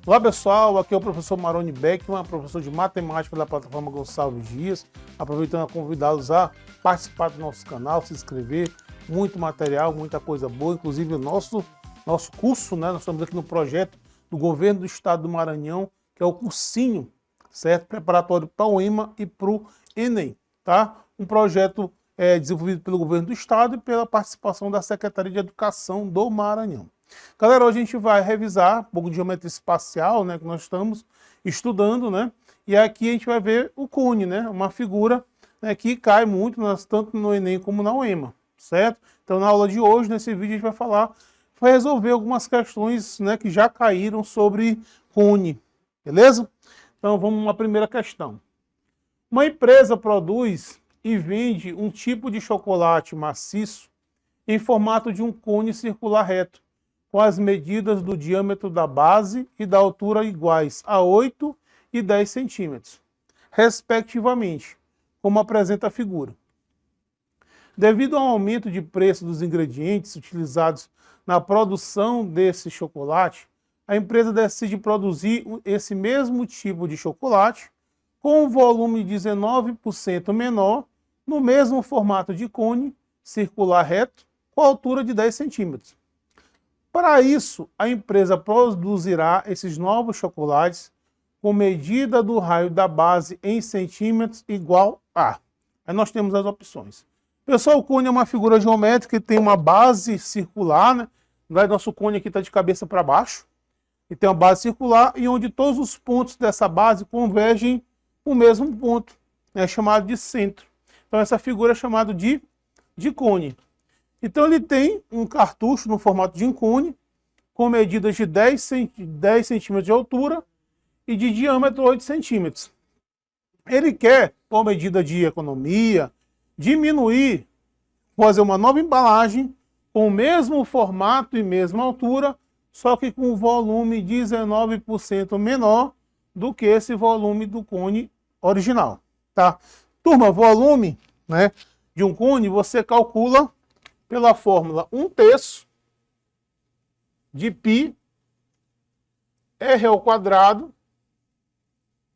Olá pessoal, aqui é o professor Maroni Beckman, professor de matemática da plataforma Gonçalves Dias, aproveitando a convidá-los a participar do nosso canal, se inscrever, muito material, muita coisa boa, inclusive o nosso curso, né? Nós estamos aqui no projeto do Governo do Estado do Maranhão, que é o cursinho, certo? Preparatório para o EMA e para o Enem, tá? Um projeto desenvolvido pelo Governo do Estado e pela participação da Secretaria de Educação do Maranhão. Galera, hoje a gente vai revisar um pouco de geometria espacial, né, que nós estamos estudando, né? E aqui a gente vai ver o cone, né? Uma figura, né, que cai muito, tanto no Enem como na UEMA, certo? Então, na aula de hoje, nesse vídeo, a gente vai resolver algumas questões, né, que já caíram sobre cone, beleza? Então, vamos à primeira questão. Uma empresa produz e vende um tipo de chocolate maciço em formato de um cone circular reto, com as medidas do diâmetro da base e da altura iguais a 8 e 10 centímetros, respectivamente, como apresenta a figura. Devido ao aumento de preço dos ingredientes utilizados na produção desse chocolate, a empresa decide produzir esse mesmo tipo de chocolate com um volume 19% menor, no mesmo formato de cone circular reto, com altura de 10 centímetros. Para isso, a empresa produzirá esses novos chocolates com medida do raio da base em centímetros igual a... Aí nós temos as opções. Pessoal, o cone é uma figura geométrica que tem uma base circular, né? Nosso cone aqui está de cabeça para baixo. E tem uma base circular e onde todos os pontos dessa base convergem no mesmo ponto, né? Chamado de centro. Então essa figura é chamada de cone. Então ele tem um cartucho no formato de um cone, com medidas de 10 centímetros de altura e de diâmetro 8 centímetros. Ele quer, com medida de economia, diminuir, fazer uma nova embalagem com o mesmo formato e mesma altura, só que com um volume 19% menor do que esse volume do cone original. Tá? Turma, volume, né, de um cone você calcula pela fórmula 1/3 de π r ao quadrado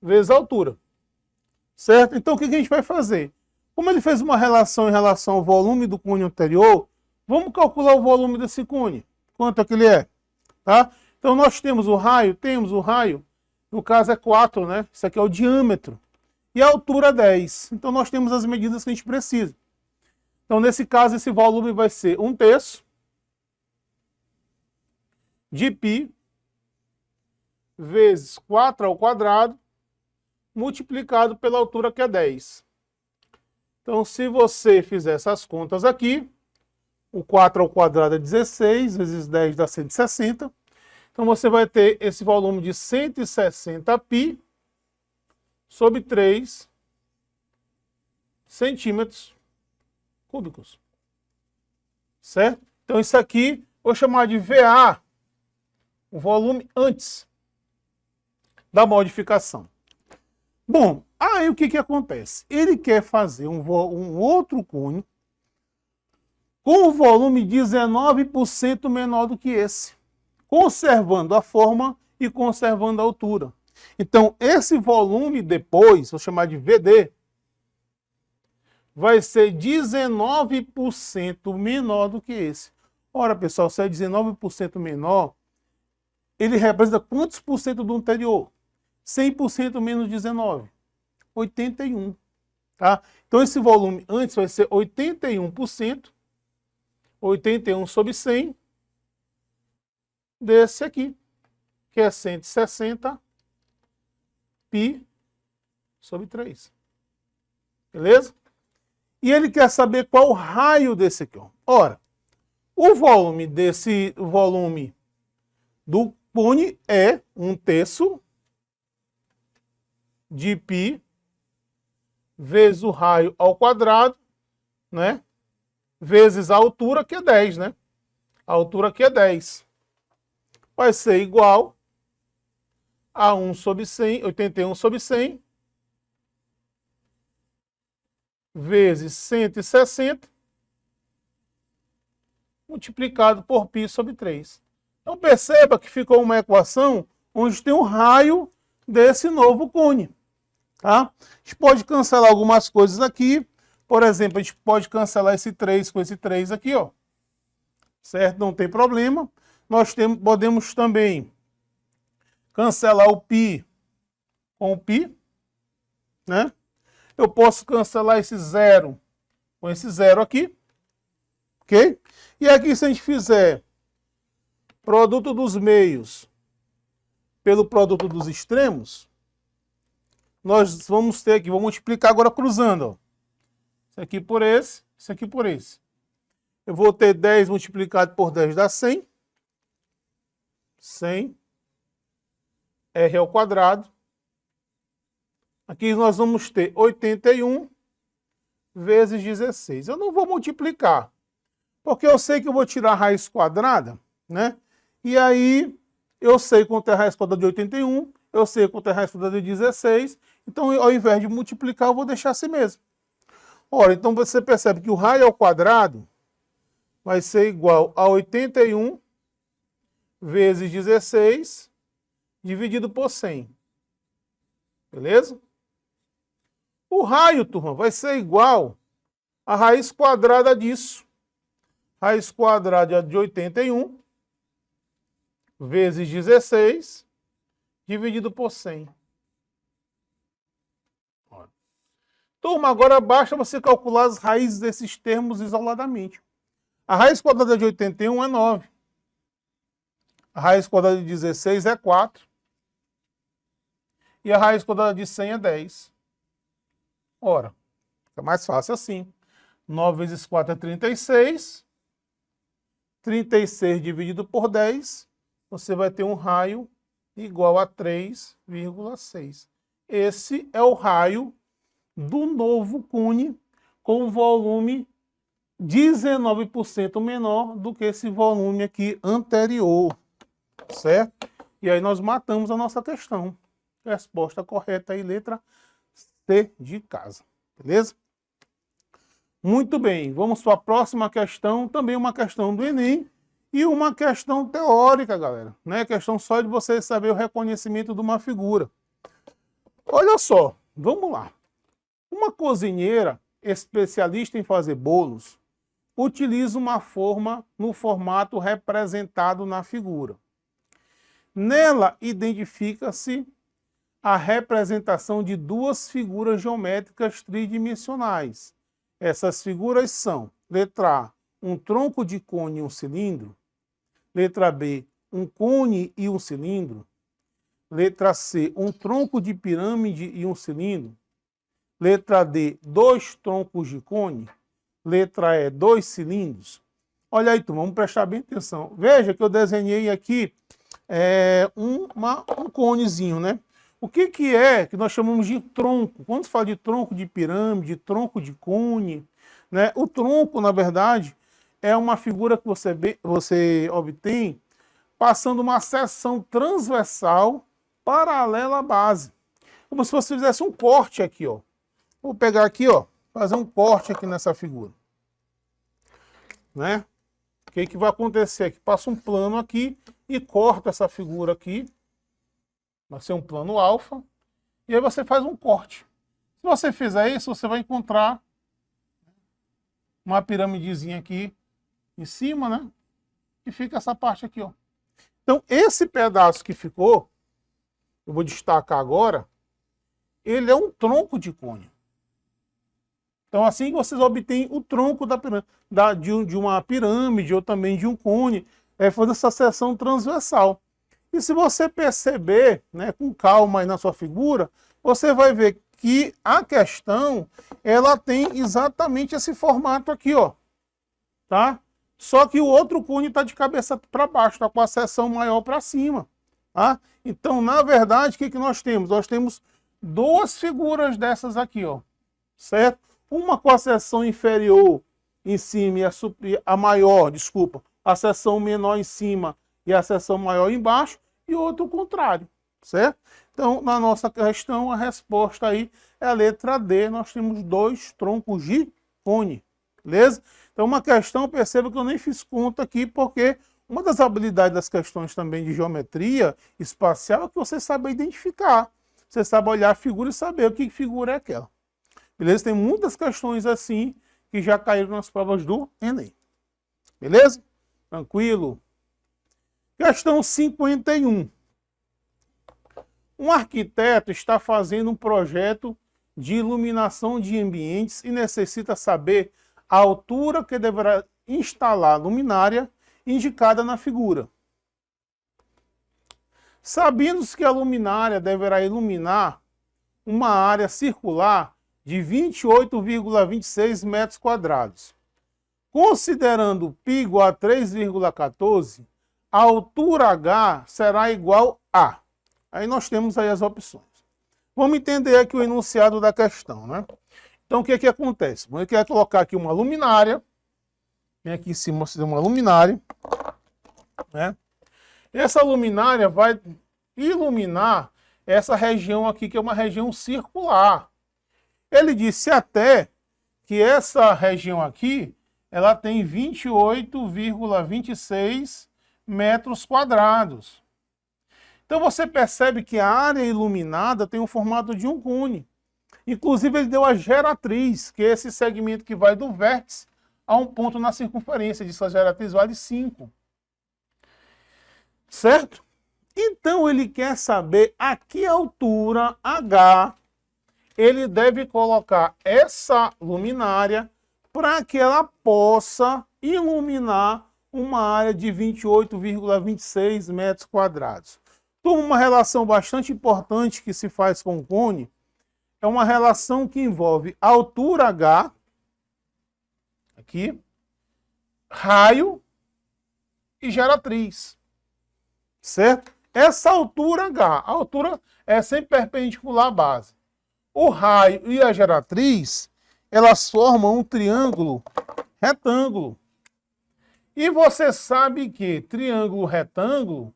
vezes a altura. Certo? Então o que a gente vai fazer? Como ele fez uma relação em relação ao volume do cone anterior, vamos calcular o volume desse cone. Quanto é que ele é? Tá? Então nós temos o raio, no caso é 4, né? Isso aqui é o diâmetro. E a altura 10. Então nós temos as medidas que a gente precisa. Então, nesse caso, esse volume vai ser 1/3 de π vezes 4 ao quadrado multiplicado pela altura, que é 10. Então, se você fizer essas contas aqui, o 4 ao quadrado é 16, vezes 10 dá 160. Então, você vai ter esse volume de 160 π sobre 3 centímetros cúbicos, certo? Então isso aqui, vou chamar de VA, o volume antes da modificação. Bom, aí o que acontece? Ele quer fazer um outro cone com um volume 19% menor do que esse, conservando a forma e conservando a altura. Então esse volume depois, vou chamar de VD, vai ser 19% menor do que esse. Ora, pessoal, se é 19% menor, ele representa quantos por cento do anterior? 100% menos 19. 81. Tá? Então, esse volume antes vai ser 81%. 81 sobre 100 desse aqui, que é 160 π sobre 3. Beleza? E ele quer saber qual o raio desse aqui. Ó. Ora, o volume do cone é 1/3 de π vezes o raio ao quadrado, né? Vezes a altura, que é 10, né? A altura aqui é 10. Vai ser igual a 1 sobre 100, 81 sobre 100, vezes 160, multiplicado por π sobre 3. Então perceba que ficou uma equação onde tem um raio desse novo cone. Tá? A gente pode cancelar algumas coisas aqui. Por exemplo, a gente pode cancelar esse 3 com esse 3 aqui, ó. Certo? Não tem problema. Nós podemos também cancelar o π com o π, né? Eu posso cancelar esse 0 com esse 0 aqui, ok? E aqui, se a gente fizer produto dos meios pelo produto dos extremos, nós vamos ter aqui, vou multiplicar agora cruzando, ó. Isso aqui por esse, isso aqui por esse. Eu vou ter 10 multiplicado por 10 dá 100. 100 R ao quadrado. Aqui nós vamos ter 81 vezes 16. Eu não vou multiplicar, porque eu sei que eu vou tirar a raiz quadrada, né? E aí eu sei quanto é a raiz quadrada de 81, eu sei quanto é a raiz quadrada de 16. Então, ao invés de multiplicar, eu vou deixar assim mesmo. Ora, então você percebe que o raio ao quadrado vai ser igual a 81 vezes 16 dividido por 100. Beleza? O raio, turma, vai ser igual a raiz quadrada disso. Raiz quadrada de 81 vezes 16 dividido por 100. Turma, agora basta você calcular as raízes desses termos isoladamente. A raiz quadrada de 81 é 9. A raiz quadrada de 16 é 4. E a raiz quadrada de 100 é 10. Ora, fica mais fácil assim. 9 vezes 4 é 36. 36 dividido por 10, você vai ter um raio igual a 3,6. Esse é o raio do novo cone com volume 19% menor do que esse volume aqui anterior, certo? E aí nós matamos a nossa questão. Resposta correta aí, letra C de casa, beleza? Muito bem, vamos para a próxima questão, também uma questão do Enem e uma questão teórica, galera, né? Questão só de você saber o reconhecimento de uma figura. Olha só, vamos lá. Uma cozinheira especialista em fazer bolos utiliza uma forma no formato representado na figura. Nela identifica-se a representação de duas figuras geométricas tridimensionais. Essas figuras são, letra A, um tronco de cone e um cilindro. Letra B, um cone e um cilindro. Letra C, um tronco de pirâmide e um cilindro. Letra D, dois troncos de cone. Letra E, dois cilindros. Olha aí, turma, vamos prestar bem atenção. Veja que eu desenhei aqui um conezinho, né? O que é que nós chamamos de tronco? Quando se fala de tronco de pirâmide, tronco de cone, né? O tronco, na verdade, é uma figura que você obtém passando uma seção transversal paralela à base. Como se você fizesse um corte aqui, ó. Vou pegar aqui, ó, fazer um corte aqui nessa figura, né? O que vai acontecer aqui? Passa um plano aqui e corta essa figura aqui. Vai ser um plano alfa. E aí você faz um corte. Se você fizer isso, você vai encontrar uma piramidezinha aqui em cima, né? E fica essa parte aqui, ó. Então, esse pedaço que ficou, eu vou destacar agora, ele é um tronco de cone. Então, assim que vocês obtêm o tronco de uma pirâmide ou também de um cone, fazer essa seção transversal. E se você perceber, né, com calma aí na sua figura, você vai ver que a questão, ela tem exatamente esse formato aqui, ó. Tá? Só que o outro cone está de cabeça para baixo, está com a seção maior para cima. Tá? Então, na verdade, o que nós temos? Nós temos duas figuras dessas aqui, ó. Certo? Uma com a seção inferior em cima e a maior, desculpa, a seção menor em cima e a seção maior embaixo, e outro contrário, certo? Então, na nossa questão, a resposta aí é a letra D. Nós temos dois troncos de cone, beleza? Então, uma questão, perceba que eu nem fiz conta aqui, porque uma das habilidades das questões também de geometria espacial é que você sabe identificar. Você sabe olhar a figura e saber o que figura é aquela. Beleza? Tem muitas questões assim que já caíram nas provas do Enem. Beleza? Tranquilo? Questão 51. Um arquiteto está fazendo um projeto de iluminação de ambientes e necessita saber a altura que deverá instalar a luminária indicada na figura. Sabendo-se que a luminária deverá iluminar uma área circular de 28,26 metros quadrados. Considerando π igual a 3,14, a altura H será igual a... Aí nós temos aí as opções. Vamos entender aqui o enunciado da questão, né? Então o que é que acontece? Vamos colocar aqui uma luminária. Vem aqui em cima você tem uma luminária, né? Essa luminária vai iluminar essa região aqui, que é uma região circular. Ele disse até que essa região aqui, ela tem 28,26 metros quadrados. Então você percebe que a área iluminada tem o formato de um cone. Inclusive ele deu a geratriz, que é esse segmento que vai do vértice a um ponto na circunferência. Diz que a geratriz vale 5. Certo? Então ele quer saber a que altura H ele deve colocar essa luminária para que ela possa iluminar uma área de 28,26 metros quadrados. Então, uma relação bastante importante que se faz com o cone é uma relação que envolve altura H, aqui, raio e geratriz, certo? Essa altura H, a altura é sempre perpendicular à base. O raio e a geratriz, elas formam um triângulo retângulo. E você sabe que triângulo retângulo,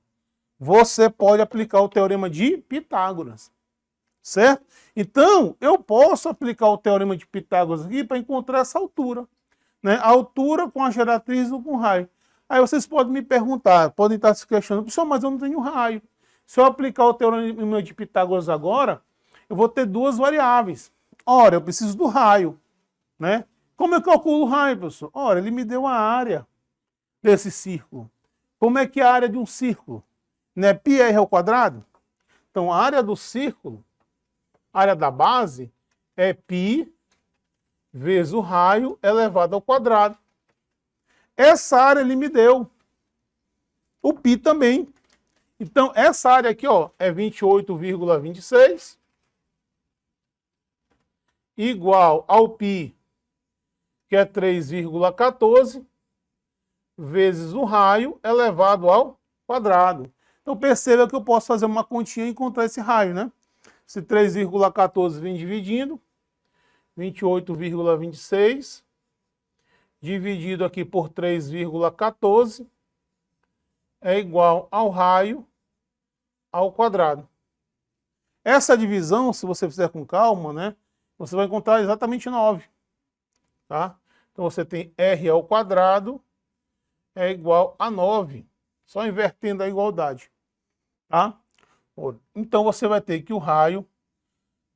você pode aplicar o teorema de Pitágoras, certo? Então, eu posso aplicar o teorema de Pitágoras aqui para encontrar essa altura, né? A altura com a geratriz ou com o raio. Aí vocês podem me perguntar, podem estar se questionando, professor, mas eu não tenho raio. Se eu aplicar o teorema de Pitágoras agora, eu vou ter duas variáveis. Ora, eu preciso do raio, né? Como eu calculo o raio, professor? Ora, ele me deu a área desse círculo. Como é que é a área de um círculo? Não é πr ao quadrado? Então, a área do círculo, a área da base, é π vezes o raio elevado ao quadrado. Essa área ele me deu. O π também. Então, essa área aqui, ó, é 28,26 igual ao π, que é 3,14, vezes o raio elevado ao quadrado. Então, perceba que eu posso fazer uma continha e encontrar esse raio, né? Esse 3,14 vem dividindo, 28,26, dividido aqui por 3,14, é igual ao raio ao quadrado. Essa divisão, se você fizer com calma, né? Você vai encontrar exatamente 9. Tá? Então, você tem r ao quadrado é igual a 9. Só invertendo a igualdade. Tá? Então, você vai ter que o raio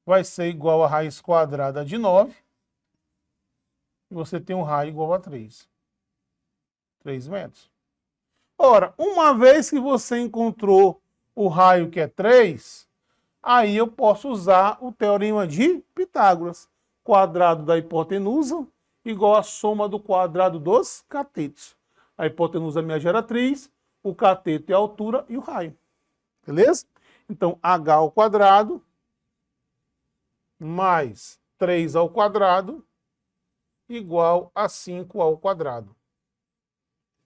vai ser igual a raiz quadrada de 9. E você tem um raio igual a 3. 3 metros. Ora, uma vez que você encontrou o raio que é 3, aí eu posso usar o teorema de Pitágoras. Quadrado da hipotenusa igual a soma do quadrado dos catetos. A hipotenusa é a minha geratriz, o cateto é a altura e o raio. Beleza? Então, h ao quadrado mais 3 ao quadrado igual a 5 ao quadrado.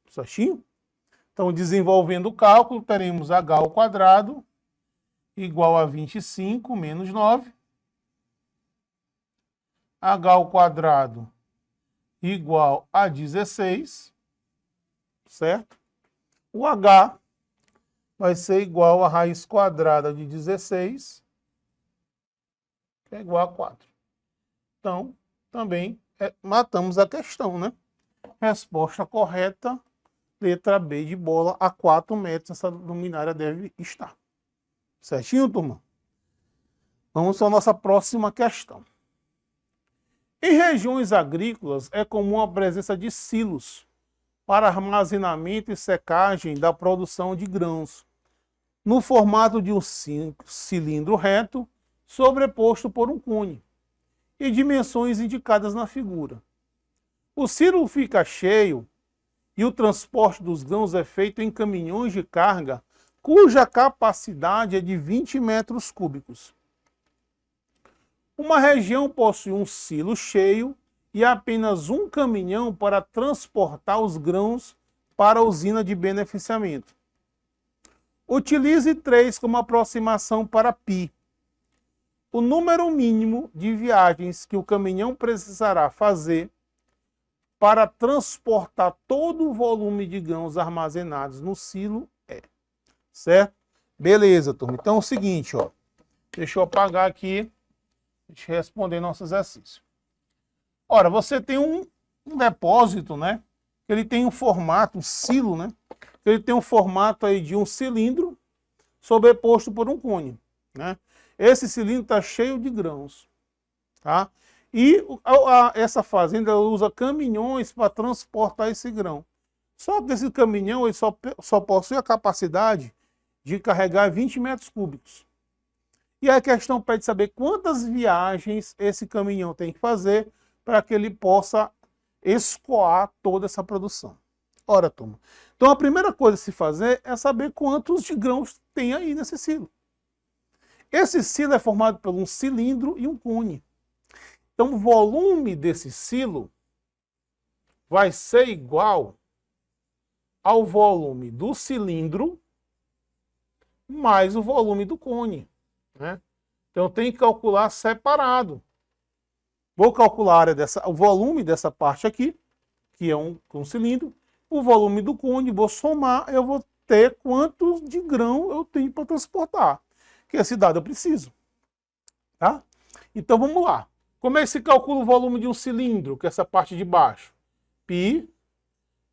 Certinho? Então, desenvolvendo o cálculo, teremos h ao quadrado igual a 25 menos 9. H ao quadrado igual a 16, certo? O H vai ser igual a raiz quadrada de 16, que é igual a 4. Então, também matamos a questão, né? Resposta correta, letra B de bola, a 4 metros essa luminária deve estar. Certinho, turma? Vamos para a nossa próxima questão. Em regiões agrícolas, é comum a presença de silos para armazenamento e secagem da produção de grãos, no formato de um cilindro reto, sobreposto por um cone, e dimensões indicadas na figura. O silo fica cheio e o transporte dos grãos é feito em caminhões de carga, cuja capacidade é de 20 metros cúbicos. Uma região possui um silo cheio e apenas um caminhão para transportar os grãos para a usina de beneficiamento. Utilize 3 como aproximação para π. O número mínimo de viagens que o caminhão precisará fazer para transportar todo o volume de grãos armazenados no silo é. Certo? Beleza, turma. Então é o seguinte, ó. Deixa eu apagar aqui. Deixa eu responder nosso exercício. Ora, você tem um depósito, né? Ele tem um formato, um silo, né? Ele tem um formato aí de um cilindro sobreposto por um cone, né? Esse cilindro está cheio de grãos, tá? E essa fazenda usa caminhões para transportar esse grão. Só que esse caminhão ele só possui a capacidade de carregar 20 metros cúbicos. E a questão pede saber quantas viagens esse caminhão tem que fazer para que ele possa escoar toda essa produção. Ora, turma. Então a primeira coisa a se fazer é saber quantos de grãos tem aí nesse silo. Esse silo é formado por um cilindro e um cone. Então o volume desse silo vai ser igual ao volume do cilindro mais o volume do cone, né? Então tem que calcular separado. Vou calcular o volume dessa parte aqui, que é um cilindro, o volume do cone, vou somar, eu vou ter quantos de grão eu tenho para transportar, que esse dado eu preciso. Tá? Então vamos lá. Como é que se calcula o volume de um cilindro, que é essa parte de baixo? Π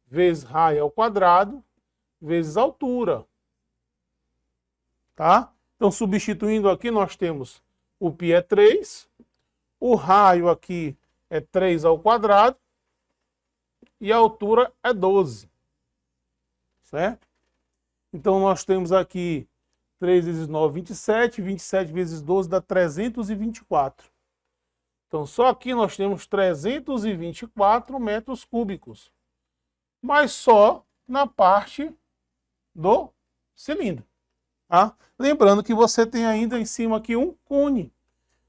vezes raio ao quadrado vezes altura. Tá? Então, substituindo aqui, nós temos o π é 3, o raio aqui é 3 ao quadrado e a altura é 12. Certo? Então, nós temos aqui 3 vezes 9, 27, 27 vezes 12 dá 324. Então, só aqui nós temos 324 metros cúbicos, mas só na parte do cilindro. Tá? Lembrando que você tem ainda em cima aqui um cone.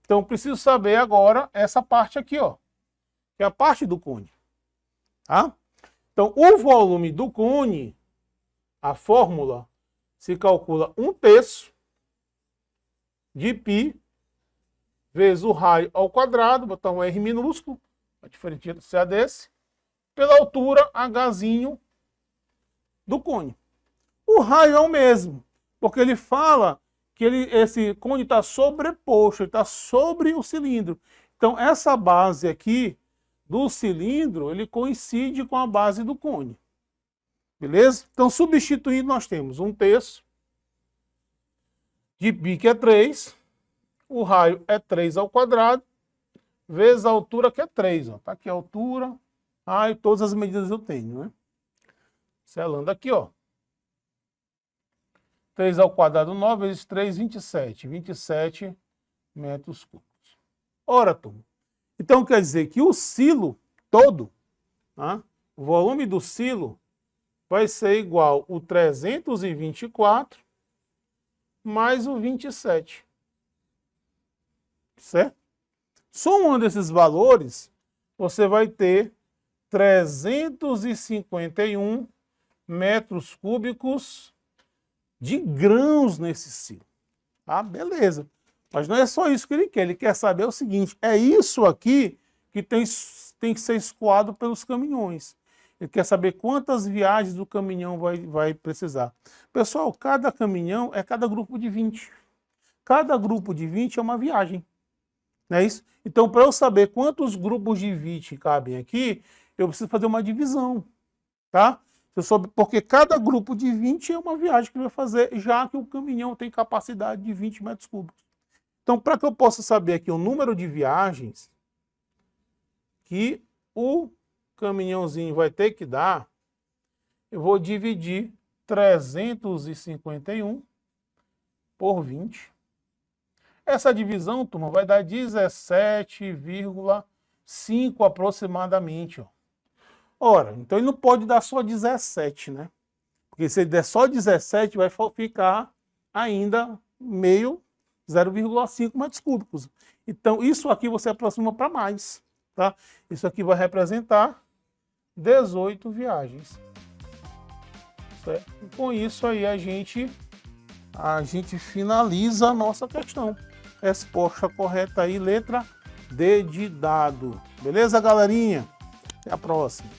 Então, preciso saber agora essa parte aqui, ó, que é a parte do cone. Tá? Então, o volume do cone, a fórmula, se calcula 1/3 de π vezes o raio ao quadrado, botar um R minúsculo, a diferença desse, pela altura Hzinho do cone. O raio é o mesmo, porque ele fala que esse cone está sobreposto, ele está sobre o cilindro. Então, essa base aqui do cilindro, ele coincide com a base do cone. Beleza? Então, substituindo, nós temos 1/3 de π, que é 3. O raio é 3 ao quadrado, vezes a altura, que é 3. Está aqui a altura, raio, todas as medidas eu tenho, né? Selando aqui, ó. 3 ao quadrado, 9 vezes 3, 27. 27 metros cúbicos. Ora, turma. Então, quer dizer que o silo todo, tá? O volume do silo vai ser igual o 324 mais o 27. Certo? Somando esses valores, você vai ter 351 metros cúbicos de grãos nesse silo. Tá? Beleza. Mas não é só isso que ele quer saber o seguinte, é isso aqui que tem que ser escoado pelos caminhões. Ele quer saber quantas viagens o caminhão vai precisar. Pessoal, cada caminhão é cada grupo de 20. Cada grupo de 20 é uma viagem. Não é isso? Então, para eu saber quantos grupos de 20 cabem aqui, eu preciso fazer uma divisão. Tá? Você soube, porque cada grupo de 20 é uma viagem que ele vai fazer, já que o caminhão tem capacidade de 20 metros cúbicos. Então, para que eu possa saber aqui o número de viagens que o caminhãozinho vai ter que dar, eu vou dividir 351 por 20. Essa divisão, turma, vai dar 17,5 aproximadamente. Ó. Ora, então ele não pode dar só 17, né? Porque se ele der só 17, vai ficar ainda meio 0,5 metros cúbicos. Então, isso aqui você aproxima para mais, tá? Isso aqui vai representar 18 viagens. Certo? E com isso aí a gente finaliza a nossa questão. Resposta correta aí, letra D de dado. Beleza, galerinha? Até a próxima.